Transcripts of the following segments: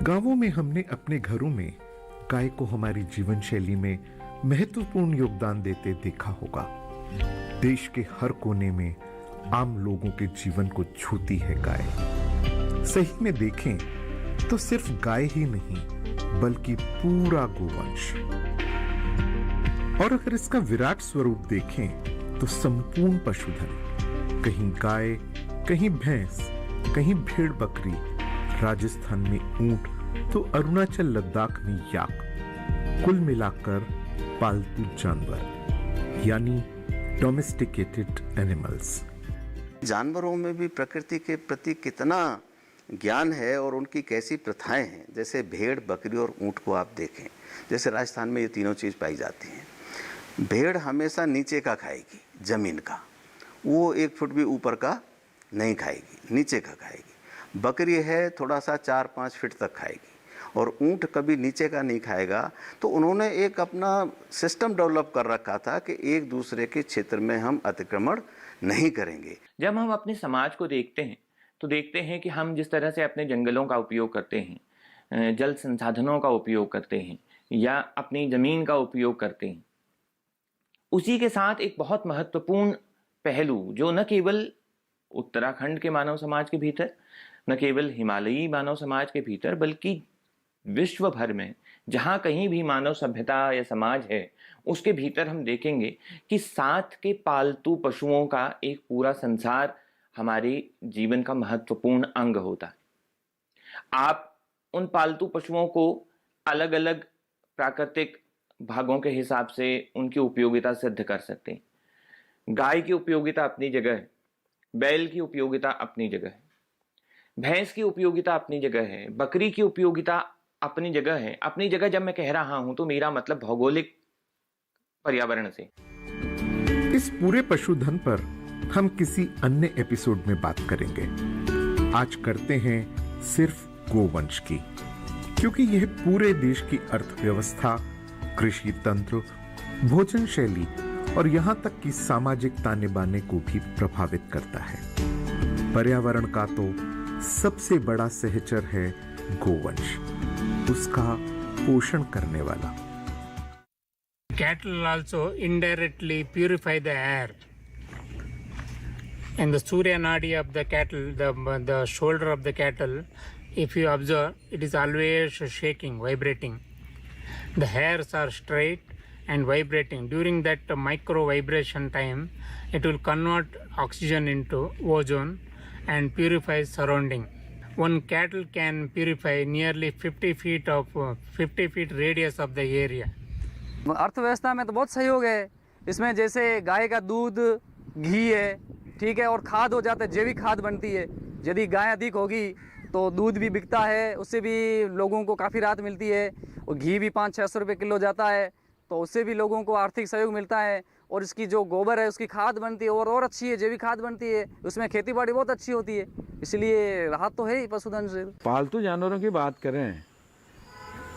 गांवों में हमने अपने घरों में गाय को हमारी जीवन शैली में महत्वपूर्ण योगदान देते देखा होगा। देश के हर कोने में आम लोगों के जीवन को छूती है गाय। सही में देखें तो सिर्फ गाय ही नहीं बल्कि पूरा गोवंश। और अगर इसका विराट स्वरूप देखें तो संपूर्ण पशुधन, कहीं गाय, कहीं भैंस, कहीं भेड़ बकरी, राजस्थान में ऊंट तो अरुणाचल लद्दाख में याक, कुल मिलाकर पालतू जानवर यानी डोमेस्टिकेटेड एनिमल्स। जानवरों में भी प्रकृति के प्रति कितना ज्ञान है और उनकी कैसी प्रथाएं हैं। जैसे भेड़, बकरी और ऊंट को आप देखें, जैसे राजस्थान में ये तीनों चीज़ पाई जाती हैं। भेड़ हमेशा नीचे का खाएगी, ज़मीन का, वो 1 फुट भी ऊपर का नहीं खाएगी, नीचे का खाएगी। बकरी है थोड़ा सा 4-5 फीट तक खाएगी और ऊंट कभी नीचे का नहीं खाएगा। तो उन्होंने एक अपना सिस्टम डेवलप कर रखा था कि एक दूसरे के क्षेत्र में हम अतिक्रमण नहीं करेंगे। जब हम अपने समाज को देखते हैं तो देखते हैं कि हम जिस तरह से अपने जंगलों का उपयोग करते हैं, जल संसाधनों का उपयोग करते हैं या अपनी ज़मीन का उपयोग करते हैं, उसी के साथ एक बहुत महत्वपूर्ण पहलू जो न केवल उत्तराखंड के मानव समाज के भीतर, न केवल हिमालयी मानव समाज के भीतर, बल्कि विश्व भर में जहाँ कहीं भी मानव सभ्यता या समाज है उसके भीतर हम देखेंगे कि साथ के पालतू पशुओं का एक पूरा संसार हमारे जीवन का महत्वपूर्ण अंग होता है। आप उन पालतू पशुओं को अलग अलग प्राकृतिक भागों के हिसाब से उनकी उपयोगिता सिद्ध कर सकते हैं। गाय की उपयोगिता अपनी जगह है, बैल की उपयोगिता अपनी जगह है, भैंस की उपयोगिता अपनी जगह है, बकरी की उपयोगिता अपनी जगह है। अपनी जगह जब मैं कह रहा हूं तो मेरा मतलब भौगोलिक पर्यावरण से। इस पूरे पशुधन पर हम किसी अन्य एपिसोड में बात करेंगे। आज करते हैं सिर्फ गोवंश की, क्योंकि यह पूरे देश की अर्थव्यवस्था, कृषि तंत्र, भोजन शैली और यहां तक कि सामाजिक ताने बाने को भी प्रभावित करता है। पर्यावरण का तो सबसे बड़ा सहचर है गोवंश, उसका पोषण करने वाला। Cattle also indirectly purify the air. And the Surya Nadi of the cattle, the shoulder of the cattle, if you observe, it is always shaking, vibrating. The hairs are straight and vibrating. During that micro vibration time, it will convert oxygen into ozone and purify surrounding. One cattle can purify nearly 50 feet radius of the area. अर्थव्यवस्था में तो बहुत सहयोग है इसमें। जैसे गाय का दूध, घी है, ठीक है, और खाद हो जाता है, जैविक खाद बनती है। यदि गाय अधिक होगी तो दूध भी बिकता है, उससे भी लोगों को काफ़ी राहत मिलती है। और घी भी 500-600 रुपये किलो जाता है, तो उससे भी लोगों को आर्थिक सहयोग मिलता है। और इसकी जो गोबर है उसकी खाद बनती है और अच्छी है, जैविक खाद बनती है, उसमें खेती बाड़ी बहुत अच्छी होती है। इसलिए राहत तो है ही पशुधन से। पालतू जानवरों की बात करें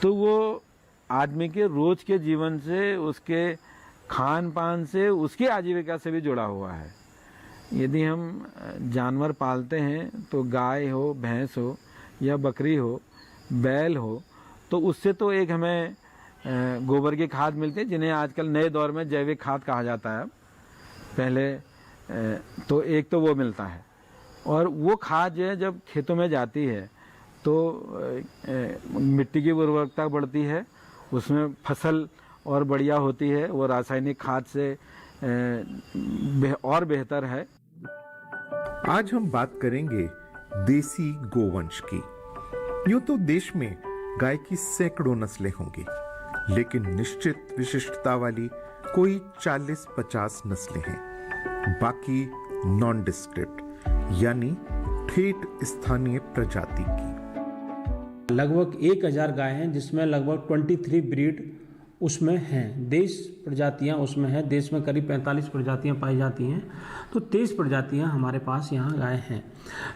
तो वो आदमी के रोज के जीवन से, उसके खान पान से, उसकी आजीविका से भी जुड़ा हुआ है। यदि हम जानवर पालते हैं तो गाय हो, भैंस हो या बकरी हो, बैल हो, तो उससे तो एक हमें गोबर की खाद मिलती है, जिन्हें आजकल नए दौर में जैविक खाद कहा जाता है। पहले तो एक तो वो मिलता है, और वो खाद जो है जब खेतों में जाती है तो मिट्टी की उर्वरकता बढ़ती है, उसमें फसल और बढ़िया होती है। वो रासायनिक खाद से और बेहतर है। आज हम बात करेंगे देसी गोवंश की। यूं तो देश में गाय की सैकड़ों नस्लें होंगी, लेकिन निश्चित विशिष्टता वाली कोई 40-50 नस्लें हैं। बाकी नॉन डिस्क्रिप्ट यानी ठेठ स्थानीय प्रजाति की। लगभग 1000 गाय हैं, जिसमें लगभग 23 ब्रीड उसमें हैं। देश प्रजातियां उसमें हैं। देश में करीब 45 प्रजातियां पाई जाती हैं, तो 23 प्रजातियां हमारे पास यहाँ गाय हैं।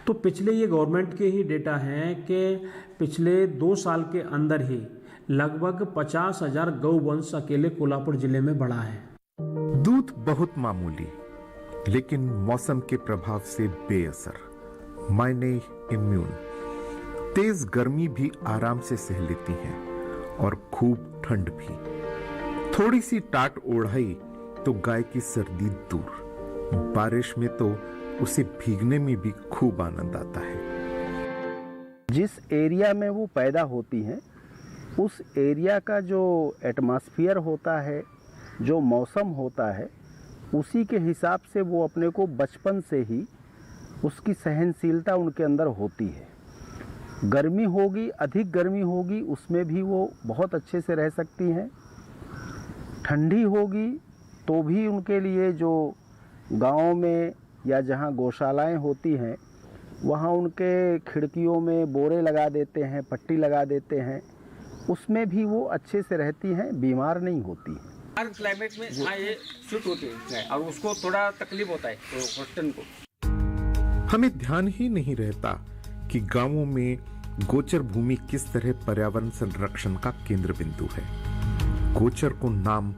तो पिछले ये गवर्नमेंट के ही डेटा हैं कि पिछले 2 साल के अंदर ही लगभग 50,000 गौवंश अकेले कोल्हापुर जिले में बढ़ा है। दूध बहुत मामूली, लेकिन मौसम के प्रभाव से बेअसर, मायने इम्यून। तेज गर्मी भी आराम से सह लेती हैं और खूब ठंड भी। थोड़ी सी टाट ओढ़ाई तो गाय की सर्दी दूर। बारिश में तो उसे भीगने में भी खूब आनंद आता है। जिस एरिया में वो पैदा होती हैं उस एरिया का जो एटमॉस्फेयर होता है, जो मौसम होता है, उसी के हिसाब से वो अपने को बचपन से ही उसकी सहनशीलता उनके अंदर होती है। गर्मी होगी, अधिक गर्मी होगी, उसमें भी वो बहुत अच्छे से रह सकती हैं। ठंडी होगी तो भी उनके लिए जो गाँव में या जहाँ गौशालाएं होती हैं वहाँ उनके खिड़कियों में बोरे लगा देते हैं, पट्टी लगा देते हैं, उसमें भी वो अच्छे से रहती हैं, बीमार नहीं होती हैं। हर क्लाइमेट में हाँ ये सूट होती है और उसको थोड़ा तकलीफ होता है तो हॉस्टन को। हमें ध्यान ही नहीं रहता कि गांवों में गोचर भूमि किस तरह पर्यावरण संरक्षण का केंद्र बिंदु है। गोचर को नाम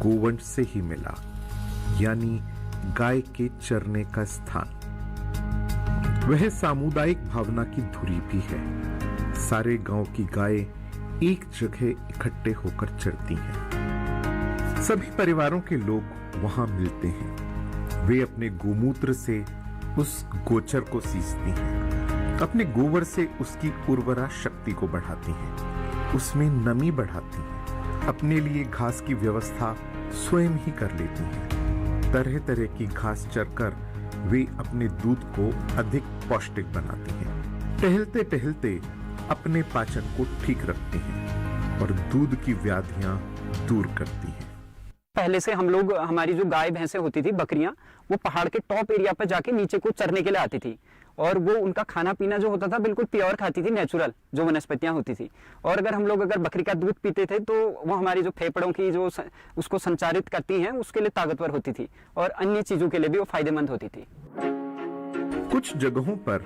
गोवंश से ही मिला, यानी गाय के चरने का स्थान। वह सामुदायिक भावना की धुरी भी है। सारे गांव की गाय एक जगह इकट्ठे होकर चरती हैं। सभी परिवारों के लोग वहां मिलते हैं। वे अपने गोमूत्र से उस गोचर को सींचती हैं, अपने गोबर से उसकी उर्वरा शक्ति को बढ़ाती हैं, उसमें नमी बढ़ाती हैं, अपने लिए घास की व्यवस्था स्वयं ही कर लेती हैं। तरह तरह की घास चरकर वे अपने दूध को अधिक पौष्टिक बनाती हैं। टहलते टहलते अपने पाचन को ठीक रखती हैं और दूध की व्याधियां दूर करती हैं। पहले से हम लोग, हमारी जो गाय भैंसें होती थी, बकरियां, वो पहाड़ के टॉप एरिया पर जाके नीचे को चरने के लिए आती थी और वो उनका खाना पीना जो होता था बिल्कुल प्योर खाती थी, नेचुरल जो वनस्पतियां होती थी। और अगर हम लोग बकरी का दूध पीते थे तो वो हमारी जो फेफड़ों की जो उसको संचारित करती हैं उसके लिए ताकतवर होती थी और अन्य चीजों के लिए भी वो फायदेमंद होती थी। कुछ जगहों पर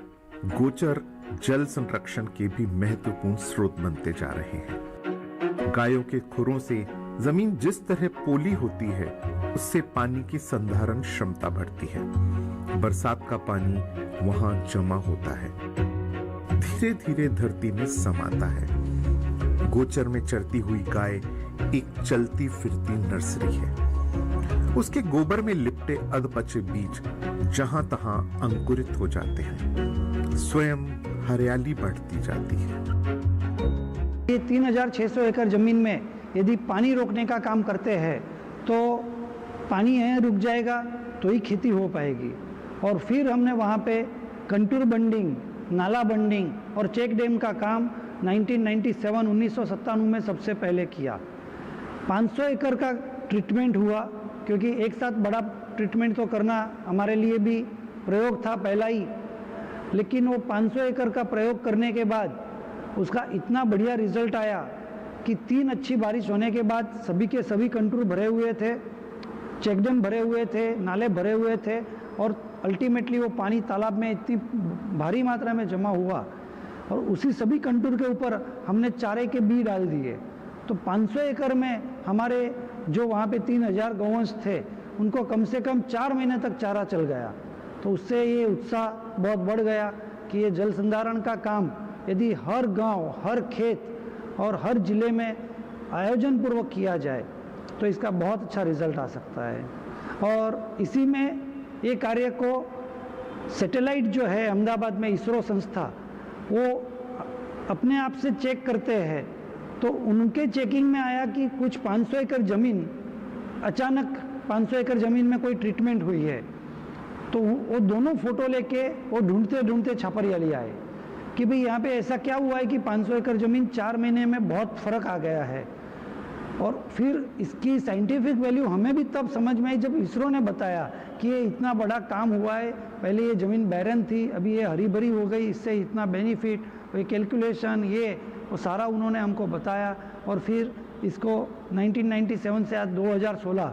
गोचर जल संरक्षण के भी महत्वपूर्ण स्रोत बनते जा रहे हैं। गायों के खुरों से जमीन जिस तरह पोली होती है उससे पानी की संधारण क्षमता बढ़ती है। बरसात का पानी वहां जमा होता है, धीरे धीरे धरती में समाता है। गोचर में चरती हुई गाय एक चलती फिरती नर्सरी है। उसके गोबर में लिपटे अधपचे बीज जहां तहां अंकुरित हो जाते हैं, स्वयं हरियाली बढ़ती जाती है। ये 3600 एकड़ जमीन में यदि पानी रोकने का काम करते हैं तो पानी है रुक जाएगा तो ही खेती हो पाएगी। और फिर हमने वहाँ पे कंटूर बंडिंग, नाला बंडिंग और चेक डैम का काम 1997 में सबसे पहले किया। 500 एकड़ का ट्रीटमेंट हुआ क्योंकि एक साथ बड़ा ट्रीटमेंट तो करना हमारे लिए भी प्रयोग था पहला ही, लेकिन वो 500 एकड़ का प्रयोग करने के बाद उसका इतना बढ़िया रिजल्ट आया कि 3 अच्छी बारिश होने के बाद सभी के सभी कंटूर भरे हुए थे, चेक डैम भरे हुए थे, नाले भरे हुए थे और अल्टीमेटली वो पानी तालाब में इतनी भारी मात्रा में जमा हुआ और उसी सभी कंटूर के ऊपर हमने चारे के बीज डाल दिए। तो 500 एकड़ में हमारे जो वहाँ पे 3000 गौवंश थे उनको कम से कम 4 महीने तक चारा चल गया। तो उससे ये उत्साह बहुत बढ़ गया कि ये जल संधारण का काम यदि हर गांव, हर खेत और हर जिले में आयोजन पूर्वक किया जाए तो इसका बहुत अच्छा रिजल्ट आ सकता है। और इसी में ये कार्य को सैटेलाइट जो है अहमदाबाद में इसरो संस्था, वो अपने आप से चेक करते हैं। तो उनके चेकिंग में आया कि कुछ 500 एकड़ ज़मीन, अचानक 500 एकड़ ज़मीन में कोई ट्रीटमेंट हुई है। तो वो दोनों फोटो लेके वो ढूंढते ढूंढते छापरियाली आए कि भाई यहाँ पे ऐसा क्या हुआ है कि 500 एकड़ ज़मीन 4 महीने में बहुत फ़र्क आ गया है। और फिर इसकी साइंटिफिक वैल्यू हमें भी तब समझ में आई जब इसरो ने बताया कि ये इतना बड़ा काम हुआ है। पहले ये ज़मीन बैरन थी, अभी ये हरी भरी हो गई, इससे इतना बेनिफिट, ये कैलकुलेशन, ये वो सारा उन्होंने हमको बताया। और फिर इसको 1997 से आज 2016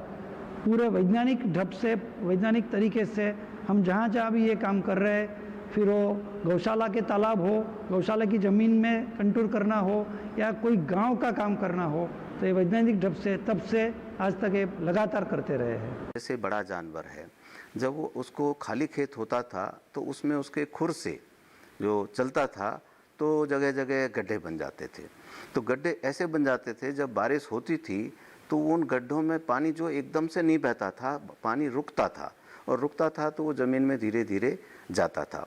पूरे वैज्ञानिक ढंग से, वैज्ञानिक तरीके से हम जहाँ जहाँ भी ये काम कर रहे हैं, फिर वो गौशाला के तालाब हो, गौशाला की ज़मीन में कंटूर करना हो या कोई गांव का काम करना हो, तो ये वैज्ञानिक ढंग से तब से आज तक ये लगातार करते रहे हैं। जैसे बड़ा जानवर है, जब वो उसको खाली खेत होता था तो उसमें उसके खुर से जो चलता था तो जगह जगह गड्ढे बन जाते थे। तो गड्ढे ऐसे बन जाते थे, जब बारिश होती थी तो उन गड्ढों में पानी जो एकदम से नहीं बहता था, पानी रुकता था, और रुकता था तो वो ज़मीन में धीरे धीरे जाता था।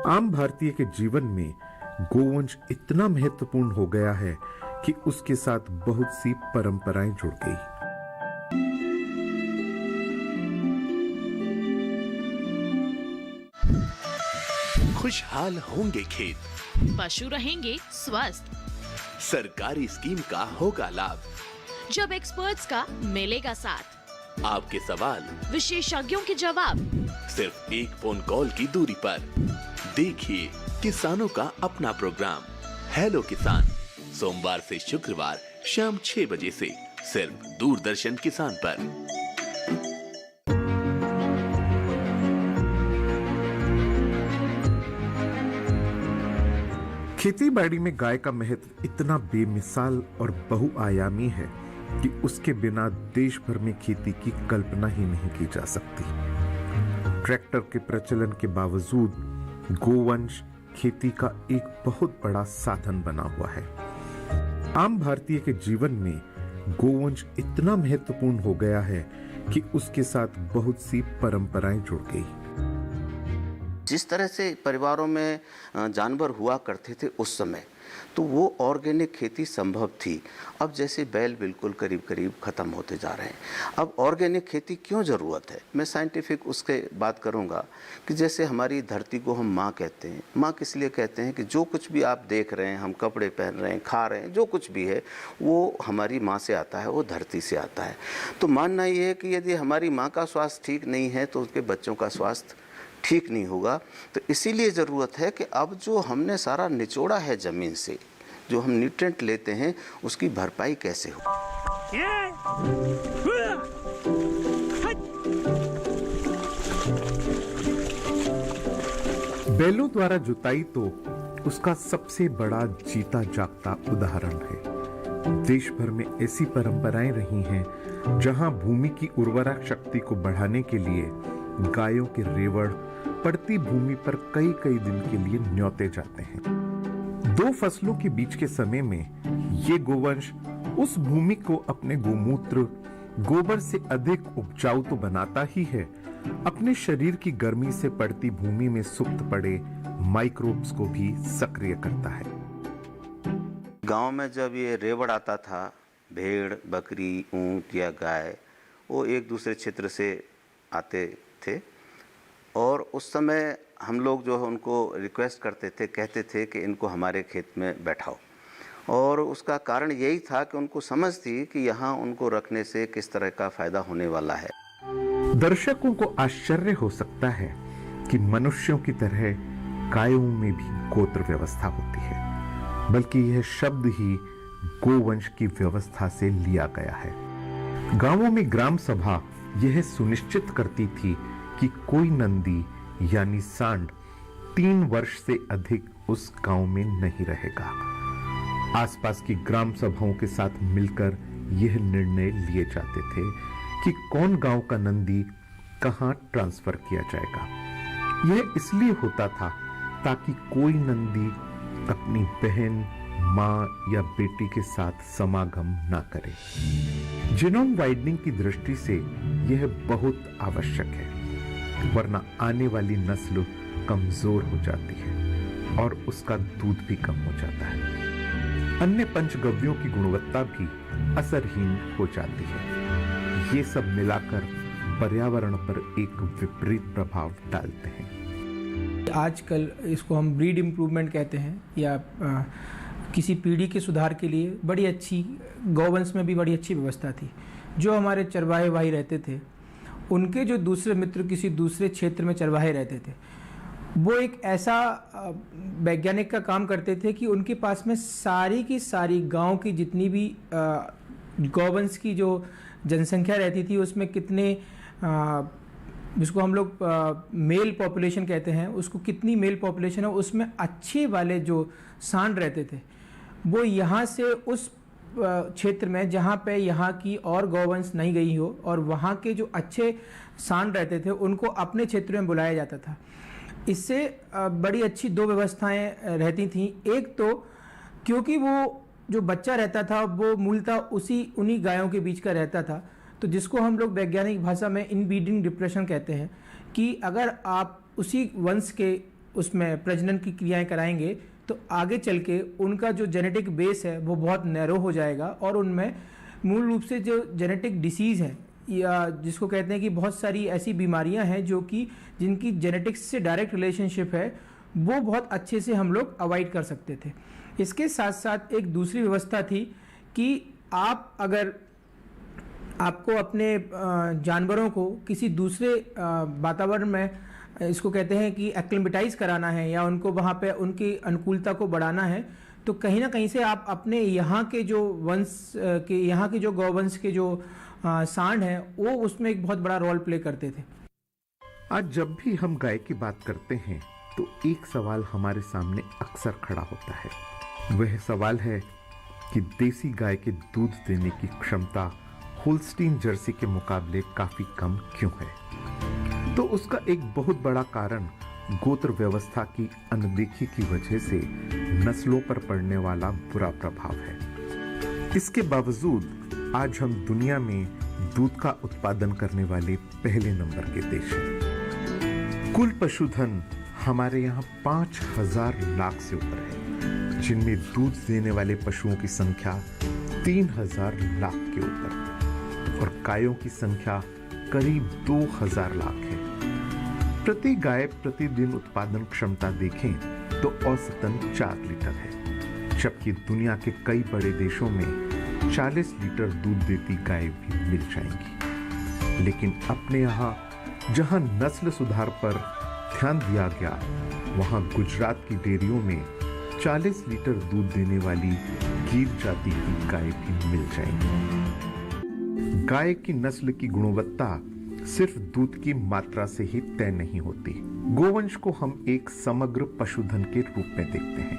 आम भारतीय के जीवन में गोवंश इतना महत्वपूर्ण हो गया है कि उसके साथ बहुत सी परंपराएं जुड़ गई। खुशहाल होंगे खेत, पशु रहेंगे स्वस्थ, सरकारी स्कीम का होगा लाभ, जब एक्सपर्ट्स का मिलेगा साथ, आपके सवाल विशेषज्ञों के जवाब, सिर्फ एक फोन कॉल की दूरी पर। देखिए किसानों का अपना प्रोग्राम हेलो किसान, सोमवार से शुक्रवार शाम 6 बजे से सिर्फ दूरदर्शन किसान पर। खेती बाड़ी में गाय का महत्व इतना बेमिसाल और बहुआयामी है कि उसके बिना देश भर में खेती की कल्पना ही नहीं की जा सकती। ट्रैक्टर के प्रचलन के बावजूद गोवंश खेती का एक बहुत बड़ा साधन बना हुआ है। आम भारतीय के जीवन में गोवंश इतना महत्वपूर्ण हो गया है कि उसके साथ बहुत सी परंपराएं जुड़ गई। जिस तरह से परिवारों में जानवर हुआ करते थे उस समय, तो वो ऑर्गेनिक खेती संभव थी। अब जैसे बैल बिल्कुल करीब करीब ख़त्म होते जा रहे हैं। अब ऑर्गेनिक खेती क्यों ज़रूरत है, मैं साइंटिफिक उसके बात करूँगा कि जैसे हमारी धरती को हम माँ कहते हैं। माँ किस लिए कहते हैं कि जो कुछ भी आप देख रहे हैं, हम कपड़े पहन रहे हैं, खा रहे हैं, जो कुछ भी है वो हमारी माँ से आता है, वो धरती से आता है। तो मानना ये है कि यदि हमारी माँ का स्वास्थ्य ठीक नहीं है तो उसके बच्चों का स्वास्थ्य ठीक नहीं होगा। तो इसीलिए ज़रूरत है कि अब जो हमने सारा निचोड़ा है ज़मीन से, जो हम न्यूट्रिएंट लेते हैं, उसकी भरपाई कैसे हो। बैलों द्वारा जुताई तो उसका सबसे बड़ा जीता जागता उदाहरण है। देश भर में ऐसी परंपराएं रही हैं जहां भूमि की उर्वरक शक्ति को बढ़ाने के लिए गायों के रेवड़ पड़ती भूमि पर कई कई दिन के लिए न्योते जाते हैं। दो फसलों के बीच के समय में ये गोवंश उस भूमि को अपने गोमूत्र गोबर से अधिक उपजाऊ तो बनाता ही है, अपने शरीर की गर्मी से पड़ती भूमि में सुप्त पड़े माइक्रोब्स को भी सक्रिय करता है। गांव में जब ये रेवड़ आता था, भेड़, बकरी, ऊंट या गाय, वो एक दूसरे क्षेत्र से आते थे और उस समय हम लोग जो है उनको रिक्वेस्ट करते थे, कहते थे कि इनको हमारे खेत में बैठाओ। और उसका कारण यही था कि उनको समझ थी कि यहाँ उनको रखने से किस तरह का फायदा होने वाला है। दर्शकों को आश्चर्य हो सकता है कि मनुष्यों की तरह गायों में भी गोत्र व्यवस्था होती है, बल्कि यह शब्द ही गोवंश की व्यवस्था से लिया गया है। गांवों में ग्राम सभा यह सुनिश्चित करती थी कि कोई नंदी यानी सांड 3 वर्ष से अधिक उस गांव में नहीं रहेगा। आसपास की ग्राम सभाओं के साथ मिलकर यह निर्णय लिए जाते थे कि कौन गांव का नंदी कहां ट्रांसफर किया जाएगा। यह इसलिए होता था ताकि कोई नंदी अपनी बहन, मां या बेटी के साथ समागम ना करे। जीनोम वाइडनिंग की दृष्टि से यह बहुत आवश्यक है, वरना आने वाली नस्ल कमजोर हो जाती है और उसका दूध भी कम हो जाता है। अन्य पंचगव्यों की गुणवत्ता भी असरहीन हो जाती है। ये सब मिलाकर पर्यावरण पर एक विपरीत प्रभाव डालते हैं। आजकल इसको हम ब्रीड इम्प्रूवमेंट कहते हैं, या किसी पीढ़ी के सुधार के लिए बड़ी अच्छी गौवंश में भी बड़ी अच्छी व्यवस्था थी। जो हमारे चरवाहे भाई रहते थे, उनके जो दूसरे मित्र किसी दूसरे क्षेत्र में चरवाहे रहते थे, वो एक ऐसा वैज्ञानिक का काम करते थे कि उनके पास में सारी की सारी गांव की जितनी भी गौवंश की जो जनसंख्या रहती थी, उसमें कितने जिसको हम लोग मेल पॉपुलेशन कहते हैं, उसको कितनी मेल पॉपुलेशन है, उसमें अच्छे वाले जो सांड रहते थे वो यहाँ से उस क्षेत्र में जहाँ पे यहाँ की और गौवंश नहीं गई हो, और वहाँ के जो अच्छे सांड रहते थे उनको अपने क्षेत्र में बुलाया जाता था। इससे बड़ी अच्छी दो व्यवस्थाएं रहती थीं। एक तो क्योंकि वो जो बच्चा रहता था वो मूलतः उन्हीं गायों के बीच का रहता था, तो जिसको हम लोग वैज्ञानिक भाषा में इनब्रीडिंग डिप्रेशन कहते हैं, कि अगर आप उसी वंश के उसमें प्रजनन की क्रियाएं कराएंगे तो आगे चल के उनका जो जेनेटिक बेस है वो बहुत नैरो हो जाएगा और उनमें मूल रूप से जो जेनेटिक डिसीज़ है या जिसको कहते हैं कि बहुत सारी ऐसी बीमारियां हैं जो कि जिनकी जेनेटिक्स से डायरेक्ट रिलेशनशिप है, वो बहुत अच्छे से हम लोग अवॉइड कर सकते थे। इसके साथ साथ एक दूसरी व्यवस्था थी कि आप अगर आपको अपने जानवरों को किसी दूसरे वातावरण में, इसको कहते हैं कि एक्लिमेटाइज कराना है या उनको वहाँ पे उनकी अनुकूलता को बढ़ाना है, तो कहीं ना कहीं से आप अपने यहाँ के जो वंश के यहाँ के जो गौवंश के जो सांड हैं वो उसमें एक बहुत बड़ा रोल प्ले करते थे। आज जब भी हम गाय की बात करते हैं तो एक सवाल हमारे सामने अक्सर खड़ा होता है। वह सवाल है कि देसी गाय के दूध देने की क्षमता होल्स्टीन जर्सी के मुकाबले काफी कम क्यों है? तो उसका एक बहुत बड़ा कारण गोत्र व्यवस्था की अनदेखी की वजह से नस्लों पर पड़ने वाला बुरा प्रभाव है। इसके बावजूद आज हम दुनिया में दूध का उत्पादन करने वाले पहले नंबर के देश हैं। कुल पशुधन हमारे यहाँ 5,000 लाख से ऊपर है, जिनमें दूध देने वाले पशुओं की संख्या 3,000 लाख के ऊपर और गायों की संख्या करीब 2,000 लाख है। प्रति गाय प्रतिदिन उत्पादन क्षमता देखें तो औसतन 4 लीटर है, जबकि दुनिया के कई बड़े देशों में 40 लीटर दूध देती गाय भी मिल जाएंगी। लेकिन अपने यहाँ जहाँ नस्ल सुधार पर ध्यान दिया गया, वहाँ गुजरात की डेयरियों में 40 लीटर दूध देने वाली गिर जाति की गाय भी मिल जाएंगी। गाय की नस्ल की गुणवत्ता सिर्फ दूध की मात्रा से ही तय नहीं होती। गोवंश को हम एक समग्र पशुधन के रूप में देखते हैं।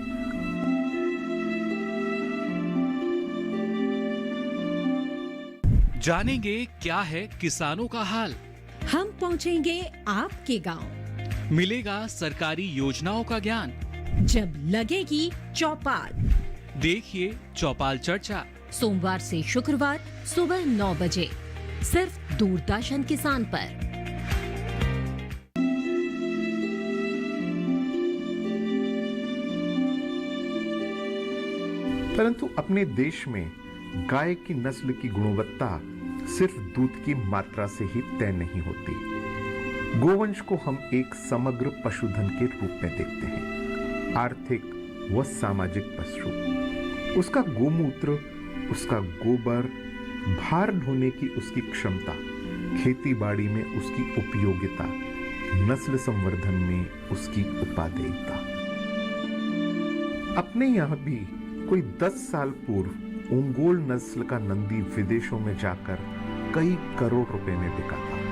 जानेंगे क्या है किसानों का हाल। हम पहुंचेंगे आपके गांव। मिलेगा सरकारी योजनाओं का ज्ञान। जब लगेगी चौपाल, देखिए चौपाल चर्चा सोमवार से शुक्रवार सुबह 9 बजे सिर्फ दूरदर्शन किसान पर। परंतु अपने देश में गाय की नस्ल की गुणवत्ता सिर्फ दूध की मात्रा से ही तय नहीं होती। गोवंश को हम एक समग्र पशुधन के रूप में देखते हैं। आर्थिक व सामाजिक पशु, उसका गोमूत्र, उसका गोबर, भार ढोने की उसकी क्षमता, खेती बाड़ी में उसकी उपयोगिता, नस्ल संवर्धन में उसकी उपादेयता। अपने यहाँ भी कोई 10 साल पूर्व ओंगोल नस्ल का नंदी विदेशों में जाकर कई करोड़ रुपए में बिका था।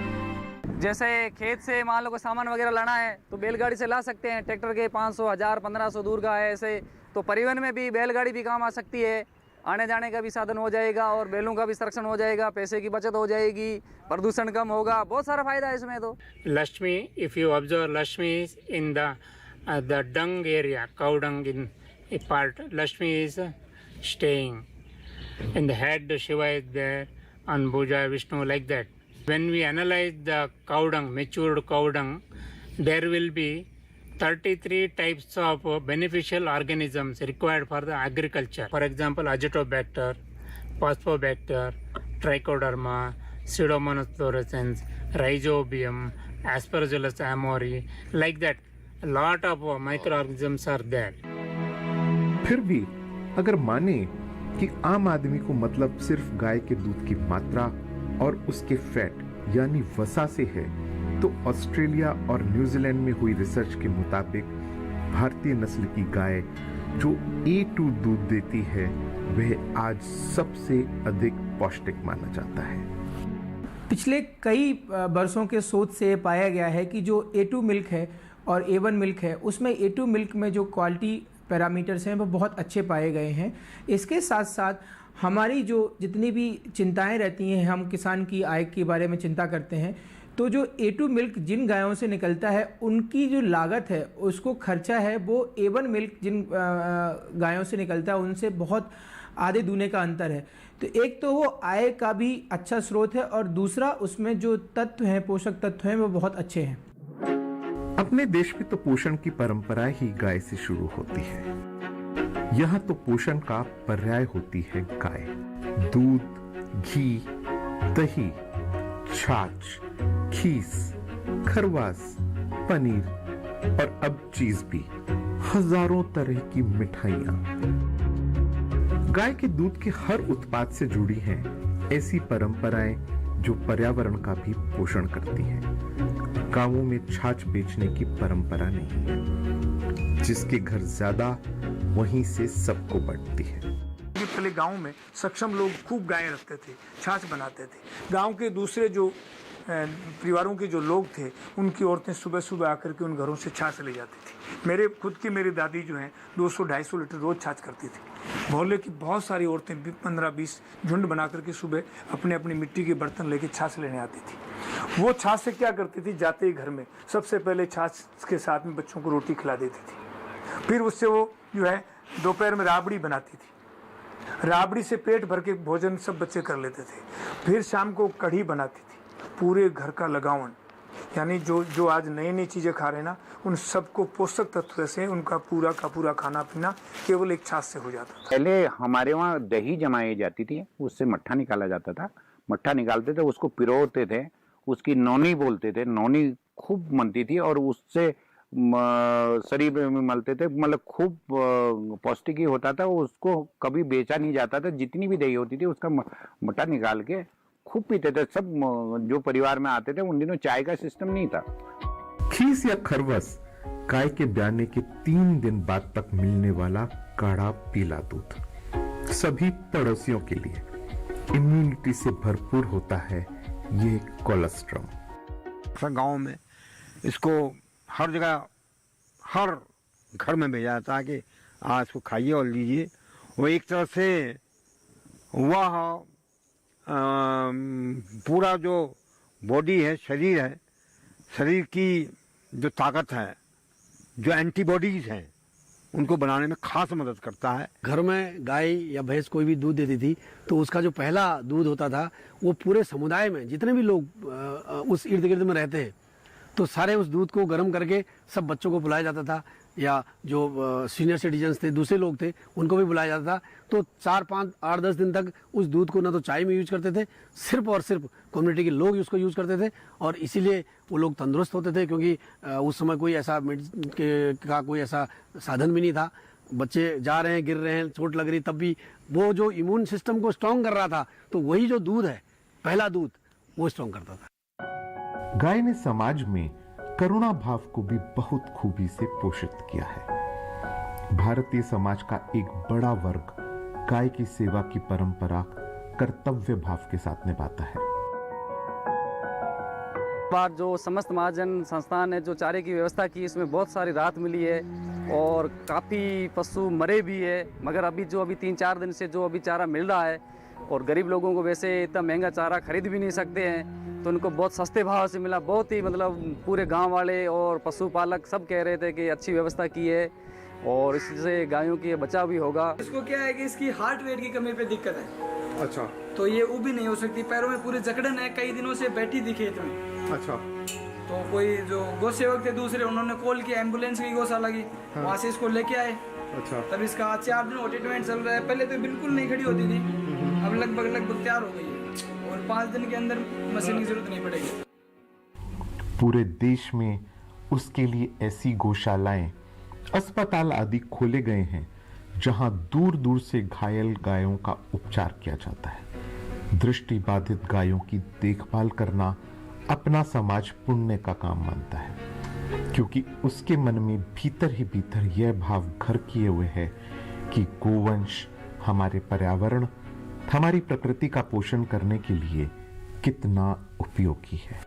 जैसे खेत से मान लो कोई सामान वगैरह लाना है तो बैलगाड़ी से ला सकते हैं। ट्रैक्टर के 500, 1000, 1500 दूर का है, ऐसे तो परिवहन में भी बैलगाड़ी भी काम आ सकती है। आने जाने का भी साधन हो जाएगा और बैलों का भी संरक्षण हो जाएगा, पैसे की बचत हो जाएगी, प्रदूषण कम होगा, बहुत सारा फायदा है इसमें। तो Lakshmi, if you observe, Lakshmi is in the dung area, cow dung in a part. Lakshmi is staying. In the head, Shiva is there, on Bhuja, Vishnu, like that. When we analyze the cow dung, matured cow dung, there will be 33 types of beneficial organisms required for the agriculture. For example, Azotobacter, Phosphobacter, Trichoderma, Pseudomonas fluorescens, Rhizobium, Aspergillus amori, like that. A lot of microorganisms are there. फिर भी अगर माने कि आम आदमी को मतलब सिर्फ गाय के दूध की मात्रा और उसके फैट यानी वसा से है, तो ऑस्ट्रेलिया और न्यूजीलैंड में हुई रिसर्च के मुताबिक भारतीय नस्ल की गाय जो A2 दूध देती है वह आज सबसे अधिक पौष्टिक माना जाता है। पिछले कई वर्षों के शोध से पाया गया है कि जो A2 मिल्क है और A1 मिल्क है, उसमें A2 मिल्क में जो क्वालिटी पैरामीटर्स हैं वो बहुत अच्छे पाए गए हैं। इसके साथ साथ हमारी जो जितनी भी चिंताएं रहती हैं, हम किसान की आय के बारे में चिंता करते हैं, तो जो A2 मिल्क जिन गायों से निकलता है उनकी जो लागत है, उसको खर्चा है, वो A1 मिल्क जिन गायों से निकलता है उनसे बहुत आधे दूने का अंतर है। तो एक तो वो आय का भी अच्छा स्रोत है और दूसरा उसमें जो तत्व हैं, पोषक तत्व हैं, वो बहुत अच्छे हैं। अपने देश में तो पोषण की परंपरा ही गाय से शुरू होती है। यहाँ तो पोषण का पर्याय होती है गाय। दूध, घी, दही, छाछ, खीस, खरवास, पनीर और अब चीज भी, हजारों तरह की मिठाइयां। गाय के दूध के हर उत्पाद से जुड़ी हैं ऐसी परंपराएं जो पर्यावरण का भी पोषण करती हैं। गांवों में छाछ बेचने की परंपरा नहीं है। जिसके घर ज्यादा वहीं से सबको बढ़ती है। पहले गांव में सक्षम लोग खूब गायें रखते थे, छाछ बनाते थे। गांव के दूसरे जो परिवारों के जो लोग थे, उनकी औरतें सुबह सुबह आकर के उन घरों से छाछ ले जाती थी। मेरी दादी जो हैं 200-250 लीटर रोज छाछ करती थी। मोहल्ले की बहुत सारी औरतें 15-20 झुंड बना करके सुबह अपने अपनी मिट्टी के बर्तन लेके छाछ लेने आती थी। वो छाछ से क्या करती थी, जाते ही घर में सबसे पहले छाछ के साथ में बच्चों को रोटी खिला देती थी। फिर उससे वो जो है दोपहर में राबड़ी बनाती थी। राबड़ी से पेट भर के भोजन सब बच्चे कर लेते थे। फिर शाम को कढ़ी बनाती थी। पूरे घर का लगावन, यानी जो आज नई नई चीज़ें खा रहे हैं ना, उन सबको पोषक तत्व से उनका पूरा का पूरा खाना पीना केवल एक छाछ से हो जाता था। पहले हमारे वहाँ दही जमाई जाती थी, उससे मट्ठा निकाला जाता था। मट्ठा निकालते थे, उसको पिरोते थे, उसकी नौनी बोलते थे। नौनी खूब बनती थी और उससे शरीर में मलते थे, मतलब खूब पौष्टिक ही होता था। उसको कभी बेचा नहीं जाता था। जितनी भी दही होती थी उसका मट्ठा निकाल के खूब पीते थे सब। जो परिवार में आते थे, उन दिनों चाय का सिस्टम नहीं था। खीस या खरवस गाय के ब्याने के 3 दिन बाद तक मिलने वाला गाढ़ा पीला दूध सभी पड़ोसियों के लिए इम्यूनिटी से भरपूर होता है। ये कोलेस्ट्रॉल गांव में इसको हर जगह, हर घर में भेजा जाता है कि आज इसको खाइए और लीजिए। वो एक तरह से वह पूरा जो बॉडी है, शरीर की जो ताकत है, जो एंटीबॉडीज हैं, उनको बनाने में खास मदद करता है। घर में गाय या भैंस कोई भी दूध देती थी तो उसका जो पहला दूध होता था वो पूरे समुदाय में जितने भी लोग उस इर्द गिर्द में रहते हैं तो सारे उस दूध को गर्म करके सब बच्चों को पिलाया जाता था, या जो सीनियर सिटीजन्स थे, दूसरे लोग थे, उनको भी बुलाया जाता था। तो 4, 5, 8, 10 दिन तक उस दूध को ना तो चाय में यूज करते थे, सिर्फ और सिर्फ कम्युनिटी के लोग उसको यूज करते थे। और इसीलिए वो लोग तंदुरुस्त होते थे, क्योंकि उस समय कोई ऐसा का कोई ऐसा साधन भी नहीं था। बच्चे जा रहे हैं, गिर रहे हैं, चोट लग रही, तब भी वो जो इम्यून सिस्टम को स्ट्रॉन्ग कर रहा था, तो वही जो दूध है, पहला दूध, वो स्ट्रॉन्ग करता था। गाय ने समाज में करुणा भाव को भी बहुत खूबी से पोषित किया है। भारतीय समाज का एक बड़ा वर्ग गाय की सेवा की परंपरा कर्तव्य भाव के साथ निभाता है। बार जो समस्त महाजन संस्थान है जो चारे की व्यवस्था की, इसमें बहुत सारी राहत मिली है और काफ़ी पशु मरे भी है। मगर अभी 3-4 दिन से जो अभी चारा मिल रहा है, और गरीब लोगों को वैसे इतना महंगा चारा खरीद भी नहीं सकते हैं, तो उनको बहुत सस्ते भाव से मिला। बहुत ही मतलब पूरे गांव वाले और पशुपालक सब कह रहे थे कि अच्छी व्यवस्था की है और इससे गायों की बचाव भी होगा। इसको क्या है कि इसकी हार्ट रेट की कमी पे दिक्कत है। अच्छा। तो ये उभी नहीं हो सकती, पैरों में पूरी जकड़न है, कई दिनों से बैठी थी खेत में। अच्छा। तो कोई जो गौ सेवक थे दूसरे, उन्होंने कॉल किया, एम्बुलेंस की गौशाला की, वहाँ से इसको लेके आए। अच्छा। तब इसका 4 दिन ट्रीटमेंट चल रहा है। पहले तो बिल्कुल नहीं खड़ी होती थी, अब लगभग तैयार हो गई है और 5 दिन के अंदर मशीन की जरूरत नहीं पड़ेगी। पूरे देश में उसके लिए ऐसी गौशालाएं, अस्पताल आदि खोले गए हैं जहां दूर दूर से घायल गायों का उपचार किया जाता है। दृष्टि बाधित गायों की देखभाल करना अपना समाज पुण्य का काम मानता है, क्योंकि उसके मन में भीतर ही भीतर यह भाव घर किए हुए है कि गोवंश हमारे पर्यावरण, हमारी प्रकृति का पोषण करने के लिए कितना उपयोगी है।